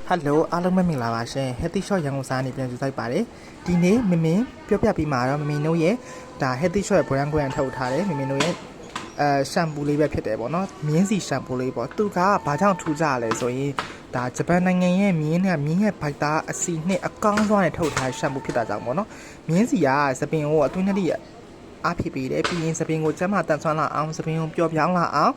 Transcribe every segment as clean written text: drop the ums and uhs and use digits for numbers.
Hello အားလုံးပဲမင်္ဂလာပါရှင် Healthy Shop ရန်ကုန်စာနေပြန်ကြိုဆိုပါတယ်ဒီနေ့မမင်းပြောပြပြီးမှာတော့မမင်းတို့ရဲ့ဒါ Healthy Shop ရဲ့ brand ကိုရန်ထုတ်ထားတယ်မမင်းတို့ရဲ့ရှမ်ပူလေးပဲဖြစ်တယ်ပေါ့နော်မြင်းစီရှမ်ပူလေးပေါ့သူကဘာကြောင့်ထူးကြလဲဆိုရင်ဒါဂျပန်နိုင်ငံရဲ့မြင်းရဲ့ဘိုက်သားအစီနဲ့အကောင်းဆုံးနဲ့ထုတ်ထားရှမ်ပူဖြစ်တာကြောင့်ပေါ့နော်မြင်းစီကစပင်ကိုအတွင်းနဲ့အားဖြစ်ပြီးတယ်ပြီးရင်စပင်ကိုကျမတန်ဆွမ်းလာအောင်စပင်ကိုပျော်ပြောင်းလာအောင်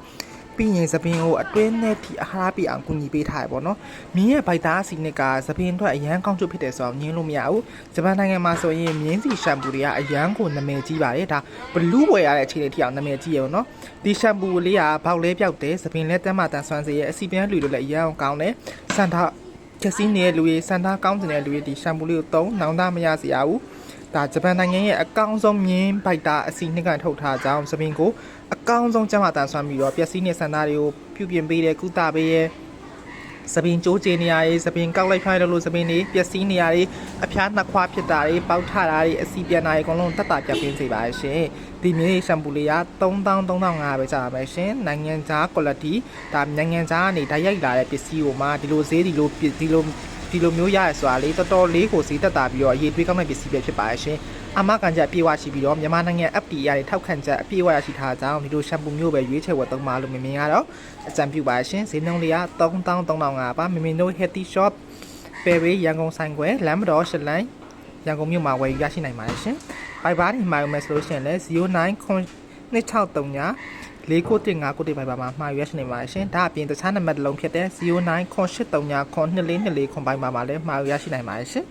ပြီးရင်စပင်ကိုအတွင်းနဲ့ထိအားပြအောင်ကူညီပေးထားရပေါ့နော်မြင်းရဲ့ဗိုက်သားအစီနစ်ကစပင်အတွက်အရန်ကောင်းကျိုးဖြစ်တယ်ဆိုတော့ညင်းလို့မရဘူးဂျပန်နိုင်ငံမှာဆိုရင်မြင်းစီရှမ်ပူတွေကအရန်ကိုနာမည်ကြီးပါတယ်ဒါဘလူးဝယ်ရတဲ့အခြေအနေထိအောင်နာမည်ကြီးရပေါ့နော်ဒီရှမ်ပူလေးကဘောက်လဲပြောက်တယ်စပင်လဲတမ်းမှတန်ဆွမ်းစေရဲ့အစီပြန်လူတွေလည်းအရန်ကောင်းတယ်စန်တာချက်စီနေတဲ့လူတွေစန်တာကောင်းတဲ့လူတွေဒီရှမ်ပူလေးကိုသုံးနောင်တမရစေရဘူးဒါဂျပန်နိုင်ငံရဲ့အကောင်းဆုံးမြင်းဗိုက်သားအစီနှစ်ကထုတ်ထားကြောင်းစပင်ကိုအကောင်းဆုံးကျမတန်ဆွမ်းပြီးတော့ပျက်စီးနေစံသားတွေကိုပြုပြင်ပေးတယ်ကုသပေးရဲစပင်ကျိုးကျနေရရေးစပင်ကောက်လိုက်ဖိုင်းလို့စပင်တွေပျက်စီးနေရရေးအဖျားနှစ်ခွာဖြစ်တာတွေပေါက်ထတာတွေအစီပြန်တာတွေအကုန်လုံးတက်တာပြပင်းစေပါရှင်ဒီမြင်းရှမ်ပူလေးက33,500ပဲကြာပါမယ်ရှင်နိုင်ငံခြား quality ဒါနိုင်ငံခြားကနေဓာတ်ရိုက်လာတဲ့ပစ္စည်းကိုမှဒီလိုဈေးဒီလိုမျိုးရရဆိုတာလေတော်တော်လေးကိုဈေးတက်တာပြီးတော့အရေးတွေးကောင်းတဲ့ပစ္စည်းပဲဖြစ်ပါရဲ့ရှင်အမကန်ချက်အပြည့်ဝရှိပြီးတော့မြန်မာနိုင်ငံ FTA ရထောက်ခံချက်အပြည့်ဝရရှိထားကြောင်းဒီလိုရှမ်ပူမျိုးပဲရွေးချယ်ဝယ်သုံးပါလို့မင်းကတော့အကြံပြုပါရှင်ဈေးနှုန်းလေးက33,500ပါမင်းတို့ Healthy Shop ပဲဝေးရန်ကုန်ဆိုင်ခွဲလမ်းမတော်ရှလန်းရန်ကုန်မြို့မှာဝယ်ယူရရှိနိုင်ပါတယ်ရှင်ပိုက်ပါနေမှာမယ်ဆိုလို့ရှိရင်လည်း092639 4915ပိုက်ပါမှာမှာရွေးရှိနေပါရှင်ဒါအပြင်တခြားနံပါတ်တစ်လုံးဖြစ်တဲ့0983392424ပိုက်ပါမှာလည်းမှာရွေးရရှိနိုင်ပါတယ်ရှင်